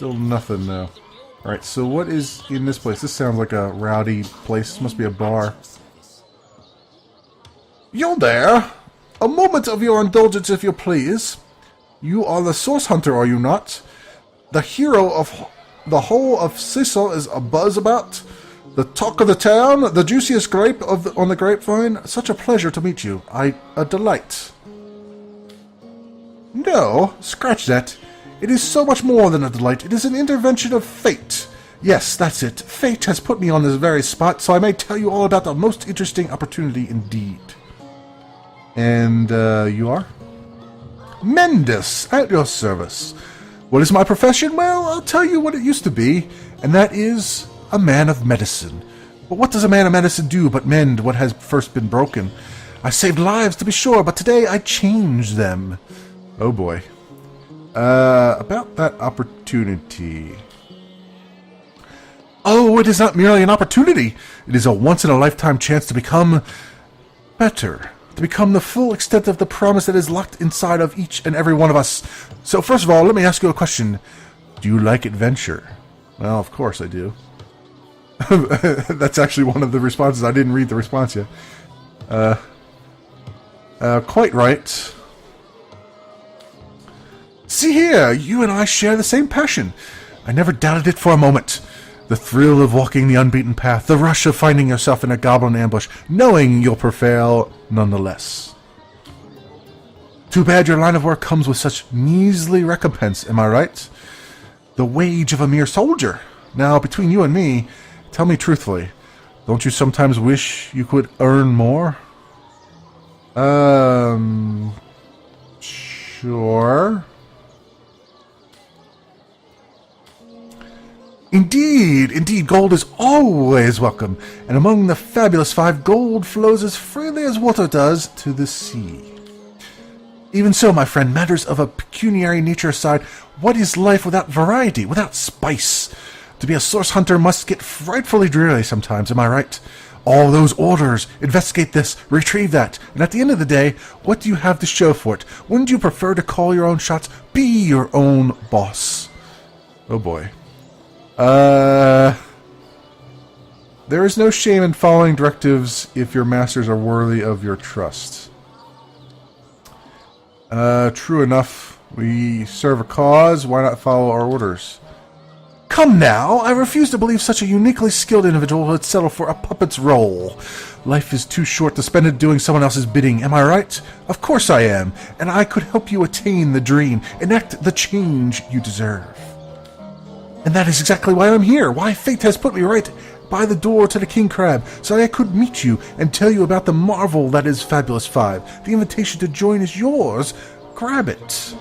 Still nothing, though. Alright, so what is in this place? This sounds like a rowdy place. This must be a bar. You there! A moment of your indulgence, if you please. You are the source hunter, are you not? The hero of the whole of Cecil is abuzz about. The talk of the town, the juiciest grape on the grapevine. Such a pleasure to meet you. A delight. No, scratch that. It is so much more than a delight. It is an intervention of fate. Yes, that's it. Fate has put me on this very spot, so I may tell you all about the most interesting opportunity indeed. And, you are? Mendus, at your service. What is my profession? Well, I'll tell you what it used to be, and that is a man of medicine. But what does a man of medicine do but mend what has first been broken? I saved lives, to be sure, but today I changed them. Oh boy. About that opportunity. Oh, it is not merely an opportunity. It is a once-in-a-lifetime chance to become better. To become the full extent of the promise that is locked inside of each and every one of us. So first of all, let me ask you a question. Do you like adventure? Well, of course I do. That's actually one of the responses. I didn't read the response yet. Quite right. See here, you and I share the same passion. I never doubted it for a moment. The thrill of walking the unbeaten path, the rush of finding yourself in a goblin ambush, knowing you'll prevail nonetheless. Too bad your line of work comes with such measly recompense, am I right? The wage of a mere soldier. Now, between you and me, tell me truthfully, don't you sometimes wish you could earn more? Sure. Indeed, gold is always welcome, and among the fabulous five, gold flows as freely as water does to the sea. Even so, my friend, matters of a pecuniary nature aside, what is life without variety, without spice? To be a source hunter must get frightfully dreary sometimes, am I right? All those orders, investigate this, retrieve that, and at the end of the day, what do you have to show for it? Wouldn't you prefer to call your own shots, be your own boss? Oh boy. There is no shame in following directives if your masters are worthy of your trust. True enough. We serve a cause, why not follow our orders? Come now, I refuse to believe such a uniquely skilled individual would settle for a puppet's role. Life is too short to spend it doing someone else's bidding, am I right? Of course I am, and I could help you attain the dream, enact the change you deserve. And that is exactly why I'm here, why fate has put me right by the door to the King Crab, so I could meet you and tell you about the marvel that is Fabulous 5. The invitation to join is yours. Grab it.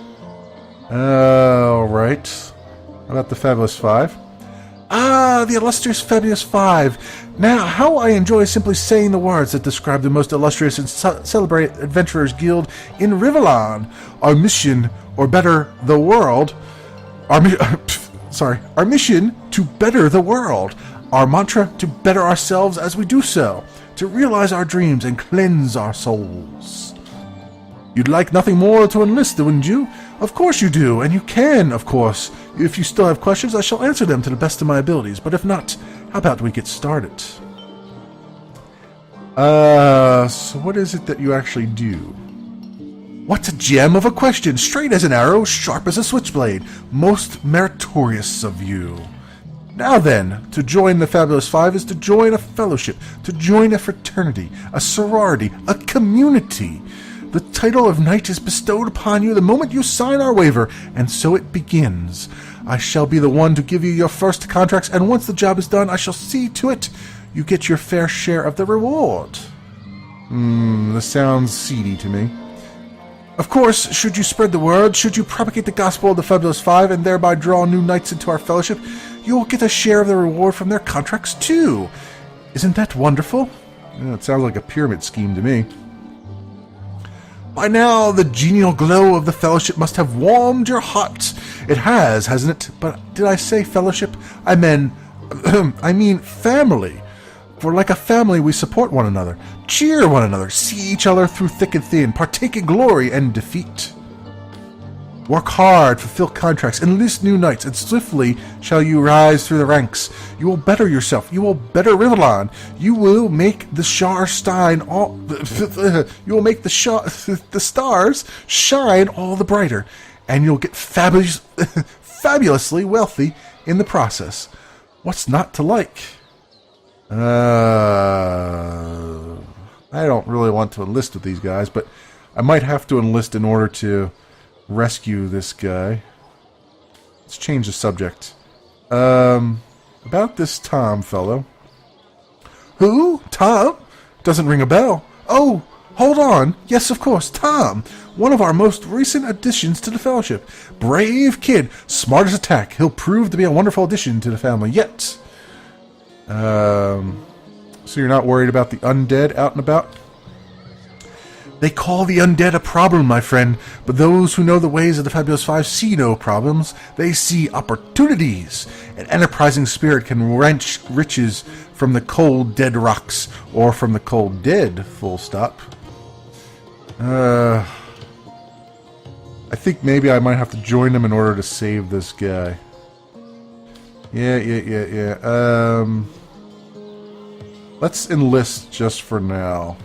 Alright. How about the Fabulous 5? Ah, the illustrious Fabulous 5. Now, how I enjoy simply saying the words that describe the most illustrious and celebrated Adventurers Guild in Rivellon. Our mission, or better, the world. Our mission to better the world. Our mantra to better ourselves as we do so. To realize our dreams and cleanse our souls. You'd like nothing more to enlist, wouldn't you? Of course you do, and you can, of course. If you still have questions, I shall answer them to the best of my abilities. But if not, how about we get started? So what is it that you actually do? What a gem of a question! Straight as an arrow, sharp as a switchblade. Most meritorious of you. Now then, to join the Fabulous 5 is to join a fellowship, to join a fraternity, a sorority, a community. The title of knight is bestowed upon you the moment you sign our waiver, and so it begins. I shall be the one to give you your first contracts, and once the job is done, I shall see to it you get your fair share of the reward. This sounds seedy to me. Of course, should you spread the word, should you propagate the gospel of the Fabulous 5, and thereby draw new knights into our fellowship, you will get a share of the reward from their contracts too. Isn't that wonderful? Yeah, it sounds like a pyramid scheme to me. By now, the genial glow of the fellowship must have warmed your heart. It has, hasn't it? But did I say fellowship? I mean family. For like a family, we support one another, cheer one another, see each other through thick and thin, partake in glory and defeat. Work hard, fulfill contracts, enlist new knights, and swiftly shall you rise through the ranks. You will better yourself. You will better Rivellon. You will make the you will make the stars shine all the brighter, and you'll get fabulously wealthy in the process. What's not to like? I don't really want to enlist with these guys, but I might have to enlist in order to rescue this guy. Let's change the subject. About this Tom fellow. Who? Tom? Doesn't ring a bell. Oh, hold on. Yes, of course, Tom. One of our most recent additions to the Fellowship. Brave kid. Smart as a tack. He'll prove to be a wonderful addition to the family yet. So you're not worried about the undead out and about? They call the undead a problem, my friend, but those who know the ways of the Fabulous Five see no problems. They see opportunities. An enterprising spirit can wrench riches from the cold, dead rocks, or from the cold dead, full stop. I think maybe I might have to join them in order to save this guy. Yeah. Let's enlist just for now.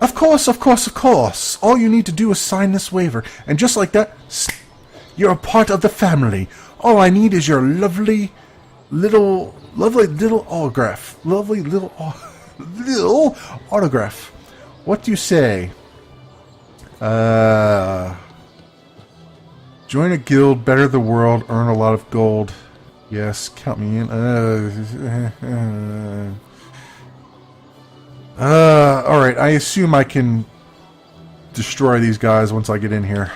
Of course. All you need to do is sign this waiver, and just like that, you're a part of the family. All I need is your lovely little autograph. Little autograph. What do you say? Join a guild, better the world, earn a lot of gold. Yes, count me in. Alright, I assume I can destroy these guys once I get in here.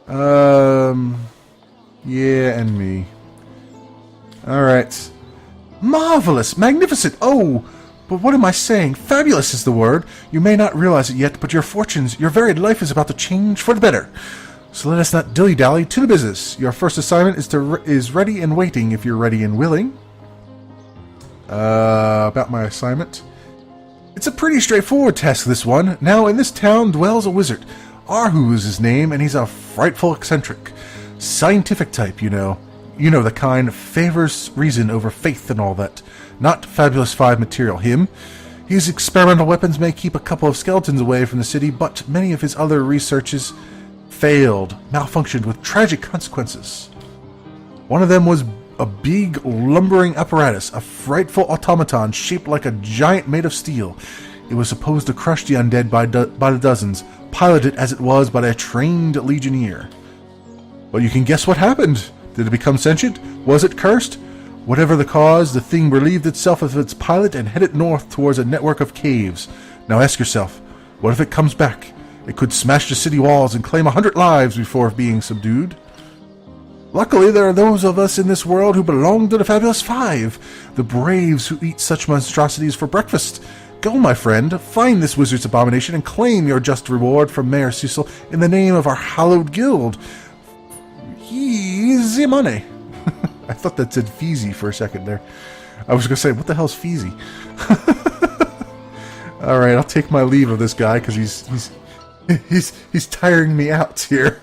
Yeah, and me. Alright. Marvelous! Magnificent! Oh! But what am I saying? Fabulous is the word. You may not realize it yet, but your fortunes, your very life is about to change for the better. So let us not dilly-dally, to the business. Your first assignment is ready and waiting if you're ready and willing. About my assignment. It's a pretty straightforward task, this one. Now, in this town dwells a wizard. Arhu is his name, and he's a frightful eccentric. Scientific type, you know. You know the kind, favors reason over faith and all that. Not Fabulous Five material, him. His experimental weapons may keep a couple of skeletons away from the city, but many of his other researches failed, malfunctioned with tragic consequences. One of them was a big, lumbering apparatus, a frightful automaton shaped like a giant made of steel. It was supposed to crush the undead by the dozens, piloted as it was by a trained legionnaire. But you can guess what happened. Did it become sentient? Was it cursed? Whatever the cause, the thing relieved itself of its pilot and headed north towards a network of caves. Now ask yourself, what if it comes back? It could smash the city walls and claim 100 lives before being subdued. Luckily, there are those of us in this world who belong to the Fabulous Five, the braves who eat such monstrosities for breakfast. Go, my friend, find this wizard's abomination and claim your just reward from Mayor Cecil in the name of our hallowed guild. Easy money. I thought that said Feezy for a second there. I was going to say, what the hell's Feezy? Alright, I'll take my leave of this guy because he's tiring me out here.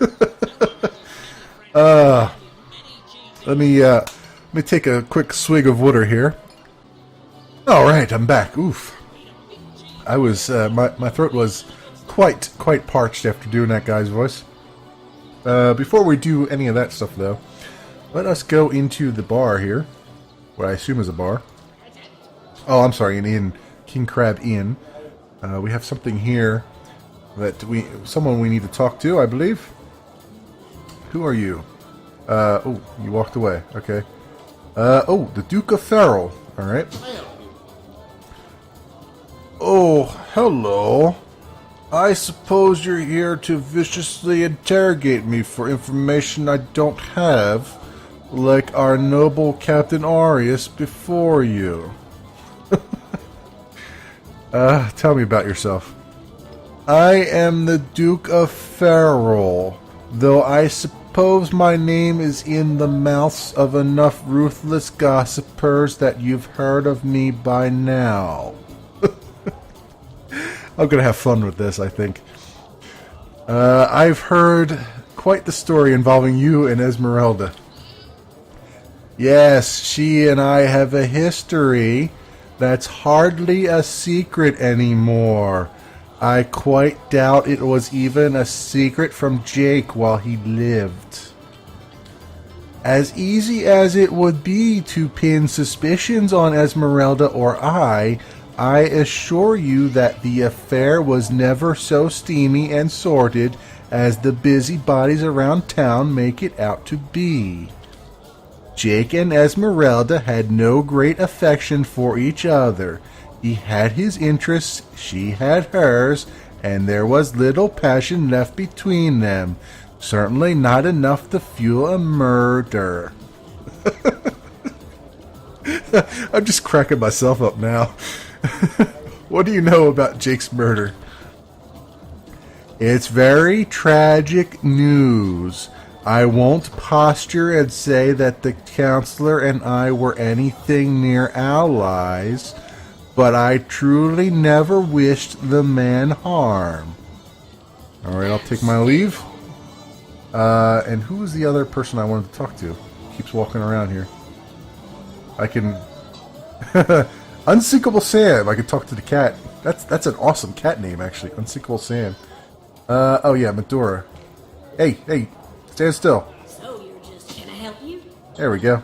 Let me take a quick swig of water here. Alright, I'm back. Oof. I was, my throat was quite parched after doing that guy's voice. Before we do any of that stuff, though, let us go into the bar here. What I assume is a bar. Oh, I'm sorry, an inn. King Crab Inn. We have something here that someone we need to talk to, I believe. Who are you? Oh, you walked away. Okay. Oh, the Duke of Farrell. Alright. Oh, hello. I suppose you're here to viciously interrogate me for information I don't have, like our noble Captain Arius before you. Tell me about yourself. I am the Duke of Farrell, though I suppose my name is in the mouths of enough ruthless gossipers that you've heard of me by now. I'm gonna have fun with this, I think. I've heard quite the story involving you and Esmeralda. Yes, she and I have a history that's hardly a secret anymore. I quite doubt it was even a secret from Jake while he lived. As easy as it would be to pin suspicions on Esmeralda or I assure you that the affair was never so steamy and sordid as the busybodies around town make it out to be. Jake and Esmeralda had no great affection for each other. He had his interests, she had hers, and there was little passion left between them. Certainly not enough to fuel a murder. I'm just cracking myself up now. What do you know about Jake's murder? It's very tragic news. I won't posture and say that the counselor and I were anything near allies, but I truly never wished the man harm. Alright, I'll take my leave. And who was the other person I wanted to talk to? Keeps walking around here. I can... Unsinkable Sam! I can talk to the cat. That's an awesome cat name, actually. Unsinkable Sam. Oh yeah, Medora. Hey, stand still. So you're just gonna help you? There we go.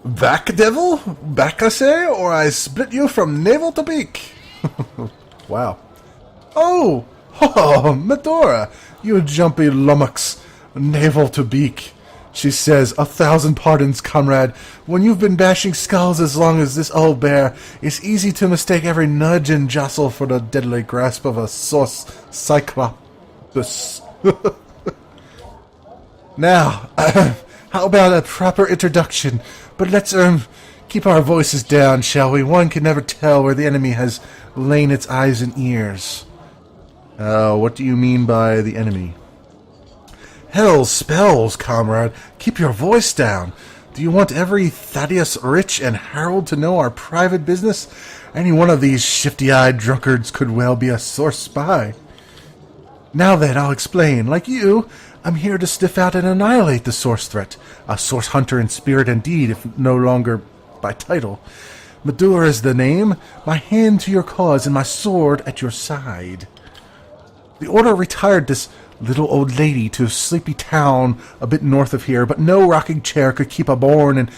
Back, devil? Back, I say, or I split you from navel to beak. Wow. Oh, Medora, you jumpy lummox. Navel to beak. She says, 1,000 pardons, comrade. When you've been bashing skulls as long as this old bear, it's easy to mistake every nudge and jostle for the deadly grasp of a sauce cyclopus. Now, how about a proper introduction? But let's, keep our voices down, shall we? One can never tell where the enemy has lain its eyes and ears. What do you mean by the enemy? Hell's spells, comrade. Keep your voice down. Do you want every Thaddeus Rich and Harold to know our private business? Any one of these shifty-eyed drunkards could well be a source spy. Now then, I'll explain. Like you, I'm here to sniff out and annihilate the source threat. A source hunter in spirit and deed, if no longer by title. Medora is the name, my hand to your cause and my sword at your side. The Order retired this little old lady to a sleepy town a bit north of here, but no rocking chair could keep a born and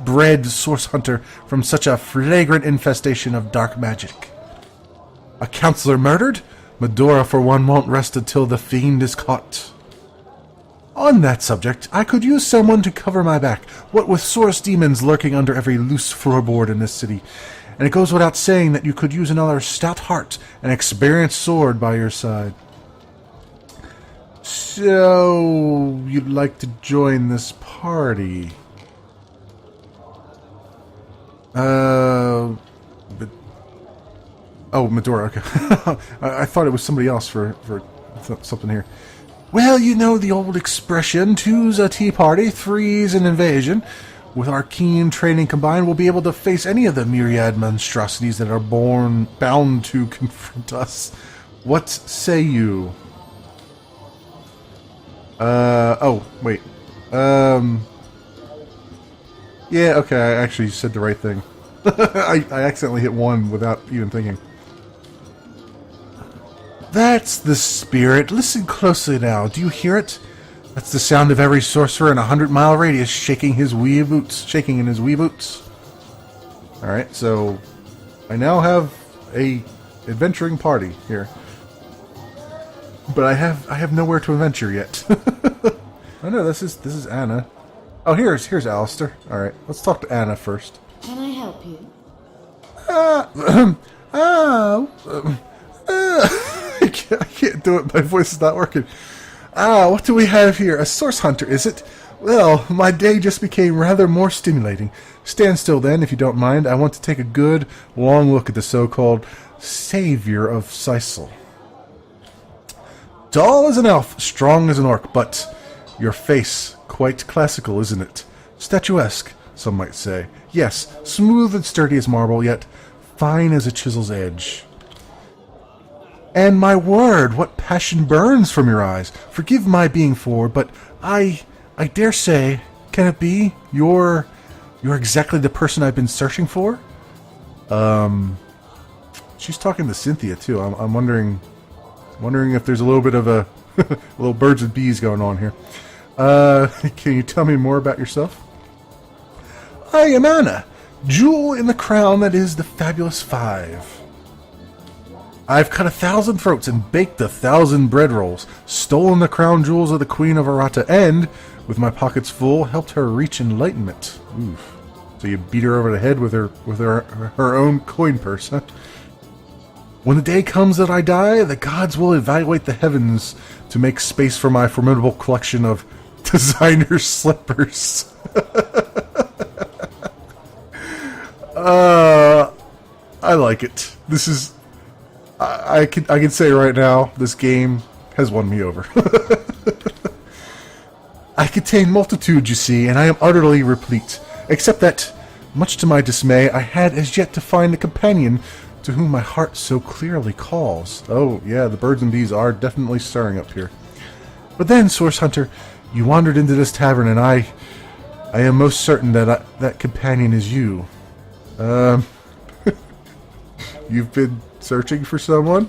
bred source hunter from such a flagrant infestation of dark magic. A counselor murdered? Medora, for one, won't rest until the fiend is caught. On that subject, I could use someone to cover my back, what with source demons lurking under every loose floorboard in this city. And it goes without saying that you could use another stout heart and experienced sword by your side. So, you'd like to join this party? Oh, Medora, okay. I thought it was somebody else for something here. Well, you know the old expression, two's a tea party, three's an invasion. With our keen training combined, we'll be able to face any of the myriad monstrosities that are bound to confront us. What say you? Oh, wait. Yeah, okay, I actually said the right thing. I accidentally hit one without even thinking. That's the spirit. Listen closely now. Do you hear it? That's the sound of every sorcerer in a 100-mile radius shaking in his wee boots. Alright, so I now have a adventuring party here. But I have nowhere to adventure yet. Oh no, this is Anna. Oh, here's Alistair. Alright, let's talk to Anna first. Can I help you? I can't do it. My voice is not working. What do we have here? A source hunter, is it? Well, my day just became rather more stimulating. Stand still then, if you don't mind. I want to take a good, long look at the so-called savior of Sisal. Tall as an elf, strong as an orc, but your face, quite classical, isn't it? Statuesque, some might say. Yes, smooth and sturdy as marble, yet fine as a chisel's edge. And my word, what passion burns from your eyes. Forgive my being forward, but I dare say, can it be you're exactly the person I've been searching for? She's talking to Cynthia too. I'm wondering if there's a little bit of a little birds and bees going on here. Can you tell me more about yourself? I am Anna, jewel in the crown that is the Fabulous Five. I've cut 1,000 throats and baked 1,000 bread rolls, stolen the crown jewels of the Queen of Arata, and, with my pockets full, helped her reach enlightenment. Oof. So you beat her over the head with her own coin purse, huh? When the day comes that I die, the gods will evaluate the heavens to make space for my formidable collection of designer slippers. I like it. This is... I can say right now, this game has won me over. I contain multitude, you see, and I am utterly replete. Except that, much to my dismay, I had as yet to find the companion to whom my heart so clearly calls. Oh, yeah, the birds and bees are definitely stirring up here. But then, Source Hunter, you wandered into this tavern, and I am most certain that that companion is you. You've been searching for someone?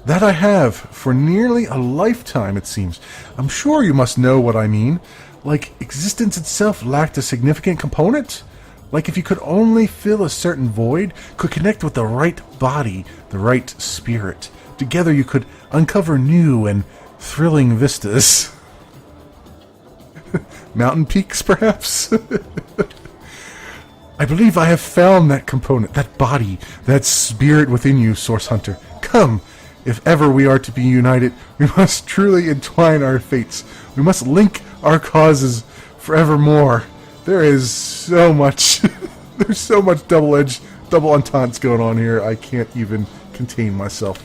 That I have, for nearly a lifetime, it seems. I'm sure you must know what I mean. Like existence itself lacked a significant component? Like if you could only fill a certain void, could connect with the right body, the right spirit. Together you could uncover new and thrilling vistas. Mountain peaks, perhaps? I believe I have found that component, that body, that spirit within you, Source Hunter. Come, if ever we are to be united, we must truly entwine our fates. We must link our causes forevermore. There is so much, there's so much double ententes going on here, I can't even contain myself.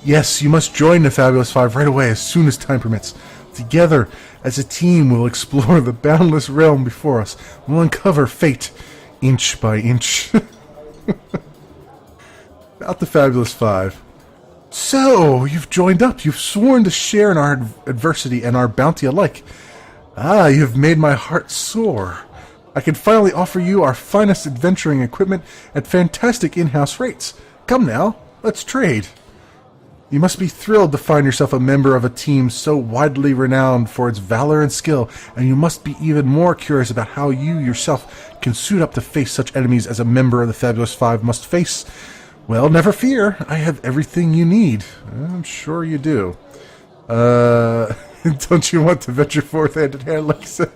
Yes, you must join the Fabulous Five right away, as soon as time permits. Together, as a team, we'll explore the boundless realm before us. We'll uncover fate, inch by inch. About the Fabulous Five. So, you've joined up. You've sworn to share in our adversity and our bounty alike. Ah, you've made my heart soar. I can finally offer you our finest adventuring equipment at fantastic in-house rates. Come now, let's trade. You must be thrilled to find yourself a member of a team so widely renowned for its valor and skill, and you must be even more curious about how you yourself can suit up to face such enemies as a member of the Fabulous Five must face. Well, never fear. I have everything you need. I'm sure you do. Don't you want to venture forth hand in hand, like I said?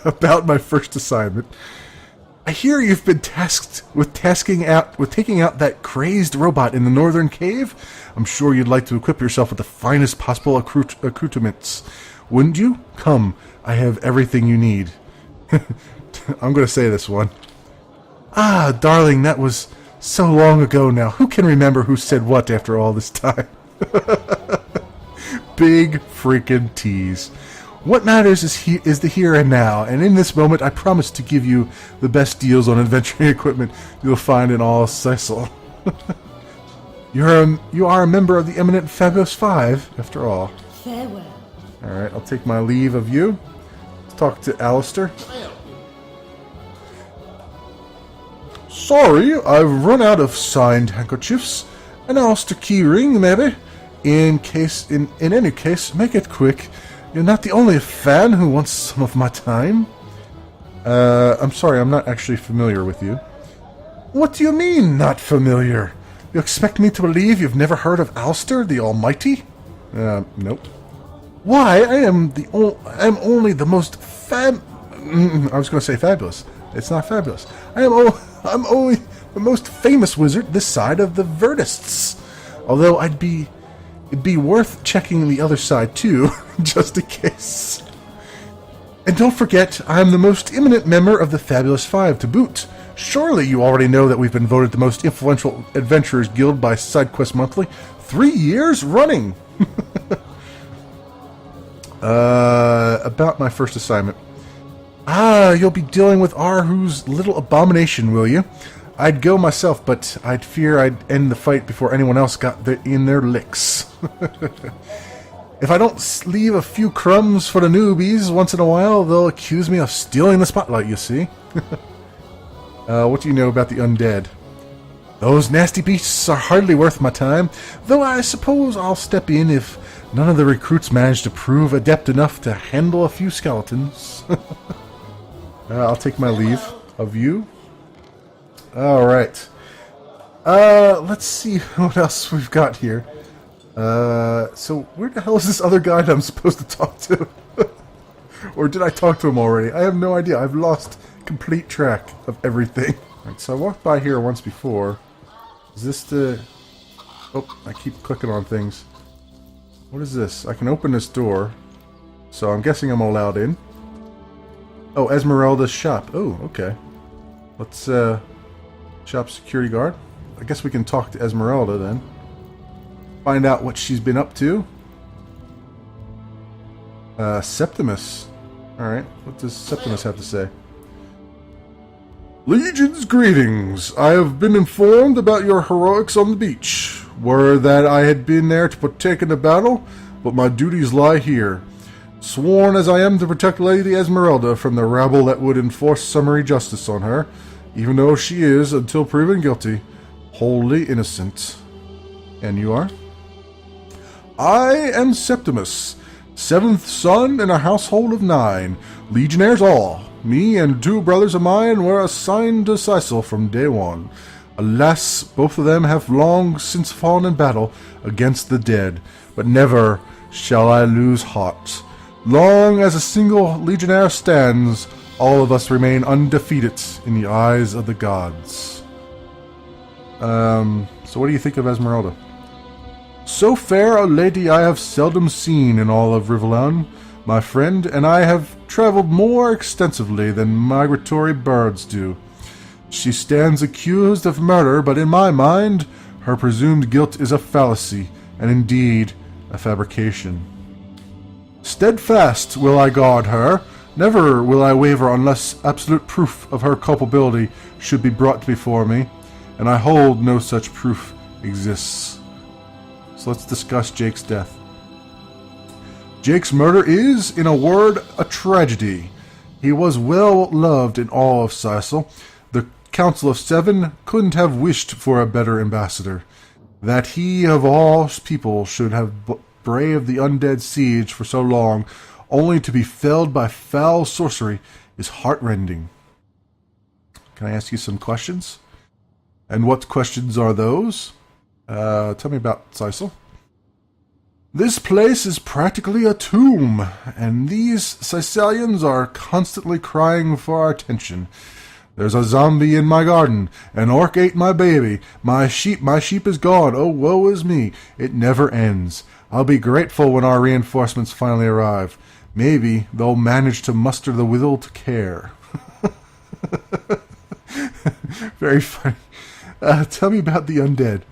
About my first assignment. I hear you've been tasked with taking out that crazed robot in the northern cave. I'm sure you'd like to equip yourself with the finest possible accoutrements. Wouldn't you? Come, I have everything you need. I'm going to say this one. Ah, darling, that was so long ago now. Who can remember who said what after all this time? Big freaking tease. What matters is the here and now, and in this moment I promise to give you the best deals on adventuring equipment you'll find in all Cecil. You are a member of the eminent Fabulous Five, after all. Farewell. Alright, I'll take my leave of you. Let's talk to Alistair. Sorry, I've run out of signed handkerchiefs. An Alistair key ring, maybe? In any case, make it quick. You're not the only fan who wants some of my time. I'm sorry, I'm not actually familiar with you. What do you mean, not familiar? You expect me to believe you've never heard of Alistair, the Almighty? Nope. Why, I am only the most I was going to say fabulous. It's not fabulous. I'm only the most famous wizard this side of the Verdists. Although it'd be worth checking the other side too, just in case. And don't forget, I am the most eminent member of the Fabulous Five to boot. Surely you already know that we've been voted the most influential adventurers guild by SideQuest Monthly 3 years running. About my first assignment. You'll be dealing with Arhu's little abomination, will you? I'd go myself, but I'd fear I'd end the fight before anyone else got in their licks. If I don't leave a few crumbs for the newbies once in a while, they'll accuse me of stealing the spotlight, you see. What do you know about the undead? Those nasty beasts are hardly worth my time, though I suppose I'll step in if none of the recruits manage to prove adept enough to handle a few skeletons. I'll take my leave of you. Alright. Let's see what else we've got here. So where the hell is this other guy that I'm supposed to talk to? Or did I talk to him already? I have no idea. I've lost complete track of everything. Alright, so I walked by here once before. Is this the... Oh, I keep clicking on things. What is this? I can open this door. So I'm guessing I'm allowed in. Oh, Esmeralda's shop. Oh, okay. Let's, shop security guard. I guess we can talk to Esmeralda then. Find out what she's been up to. Septimus. Alright, what does Septimus have to say? Legion's greetings. I have been informed about your heroics on the beach. Were that I had been there to partake in the battle, but my duties lie here. Sworn as I am to protect Lady Esmeralda from the rabble that would enforce summary justice on her, even though she is, until proven guilty, wholly innocent. And you are? I am Septimus, 7th son in a household of 9, legionnaires all. Me and 2 brothers of mine were assigned to Sicil from day one. Alas, both of them have long since fallen in battle against the dead, but never shall I lose heart. Long as a single legionnaire stands, all of us remain undefeated in the eyes of the gods. So what do you think of Esmeralda? So fair a lady I have seldom seen in all of Rivellon. My friend and I have traveled more extensively than migratory birds do. She stands accused of murder, but in my mind, her presumed guilt is a fallacy, and indeed, a fabrication. Steadfast will I guard her. Never will I waver unless absolute proof of her culpability should be brought before me, and I hold no such proof exists. So let's discuss Jake's death. Jake's murder is, in a word, a tragedy. He was well loved in all of Sicil. The Council of 7 couldn't have wished for a better ambassador. That he of all people should have braved the undead siege for so long, only to be felled by foul sorcery, is heartrending. Can I ask you some questions? And what questions are those? Tell me about Sicil. This place is practically a tomb, and these Sicilians are constantly crying for our attention. There's a zombie in my garden. An orc ate my baby. My sheep is gone. Oh, woe is me. It never ends. I'll be grateful when our reinforcements finally arrive. Maybe they'll manage to muster the will to care. Very funny. Tell me about the undead.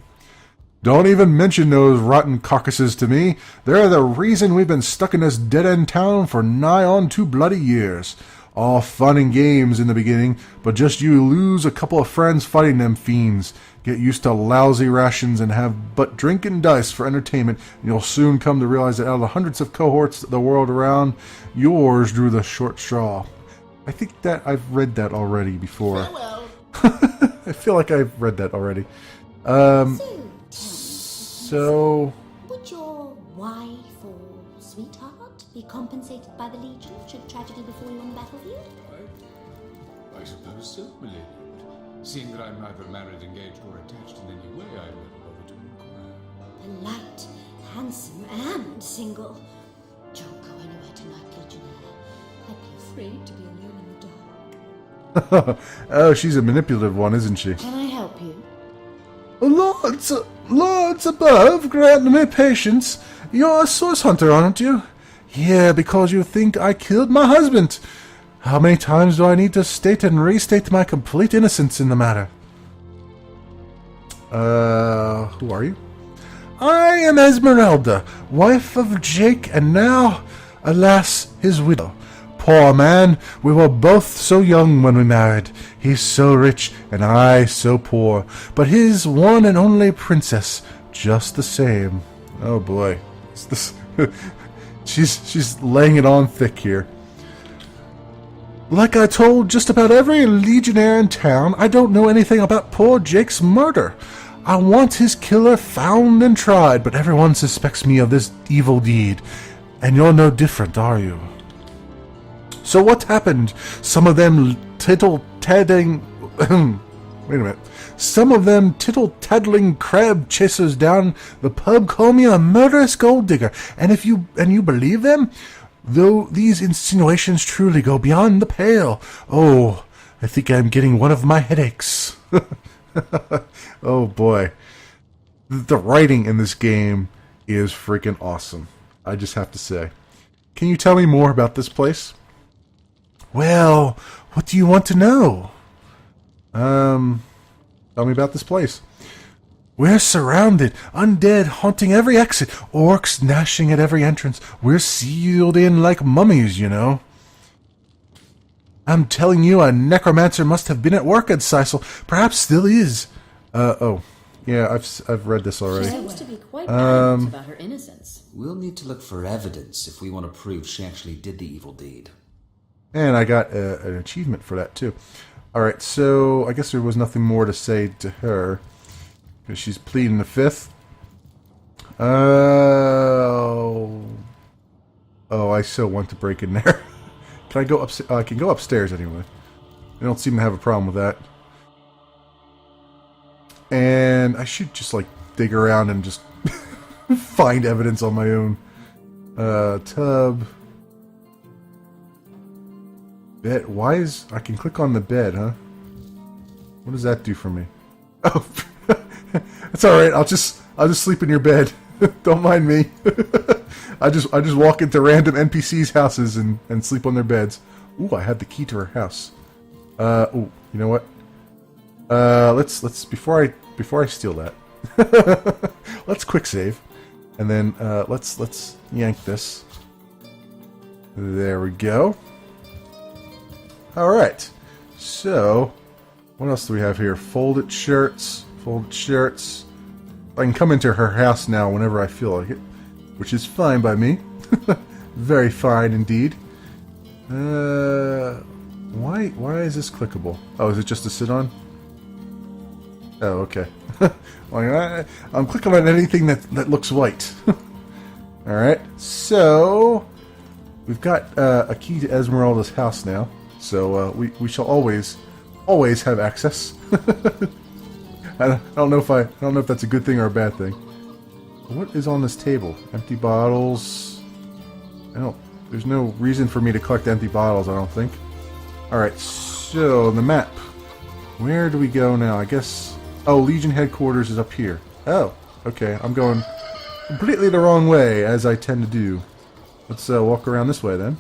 Don't even mention those rotten carcasses to me. They're the reason we've been stuck in this dead-end town for nigh on 2 bloody years. All fun and games in the beginning, but just you lose a couple of friends fighting them fiends. Get used to lousy rations and have but drink and dice for entertainment, and you'll soon come to realize that out of the hundreds of cohorts the world around, yours drew the short straw. I think that I've read that already before. Hello. I feel like I've read that already. So... Would your wife or sweetheart be compensated by the Legion should tragedy befall you on the battlefield? I suppose so, my lady. But seeing that I'm neither married, engaged, or attached in any way, I've never bothered to inquire. Polite, handsome, and single. Don't go anywhere tonight, Legionnaire. I'd be afraid to be alone in the dark. Oh, she's a manipulative one, isn't she? Can I help you? Lords above, grant me patience. You're a source hunter, aren't you? Yeah, because you think I killed my husband. How many times do I need to state and restate my complete innocence in the matter? Who are you? I am Esmeralda, wife of Jake, and now, alas, his widow. poor man. We were both so young when we married. He's so rich, and I so poor. But his one and only princess, just the same. Oh boy. This she's laying it on thick here. Like I told just about every legionnaire in town, I don't know anything about poor Jake's murder. I want his killer found and tried, but everyone suspects me of this evil deed. And you're no different, are you? So what happened? Some of them tittle-taddling... Wait a minute. Some of them tittle-taddling crab chasers down the pub call me a murderous gold digger. And you believe them? Though these insinuations truly go beyond the pale. Oh, I think I'm getting one of my headaches. Oh boy. The writing in this game is freaking awesome. I just have to say. Can you tell me more about this place? Well, what do you want to know? Tell me about this place. We're surrounded, undead haunting every exit, orcs gnashing at every entrance. We're sealed in like mummies, you know. I'm telling you, a necromancer must have been at work at Sisal. Perhaps still is. Oh. Yeah, I've read this already. She seems to be quite adamant about her innocence. We'll need to look for evidence if we want to prove she actually did the evil deed. And I got an achievement for that, too. Alright, so I guess there was nothing more to say to her. Because she's pleading the fifth. Oh, I so want to break in there. Can I go upstairs? I can go upstairs anyway. I don't seem to have a problem with that. And I should just, like, dig around and just find evidence on my own. Tub. Bed. Why is... I can click on the bed, huh? What does that do for me? Oh, it's alright. I'll just sleep in your bed. Don't mind me. I just walk into random NPCs' houses and sleep on their beds. Ooh, I have the key to her house. Ooh, you know what? Let's before I steal that. Let's quick save, and then let's yank this. There we go. All right. So, what else do we have here? Folded shirts. Folded shirts. I can come into her house now whenever I feel like it, which is fine by me. Very fine indeed. Why is this clickable? Oh, is it just to sit on? Oh, okay. I'm clicking on anything that looks white. Alright, so we've got a key to Esmeralda's house now, so we shall always have access. I don't know if that's a good thing or a bad thing. What is on this table? Empty bottles. There's no reason for me to collect empty bottles, I don't think. Alright, so the map. Where do we go now? I guess... Oh, Legion headquarters is up here. Oh, okay. I'm going completely the wrong way, as I tend to do. Let's walk around this way then.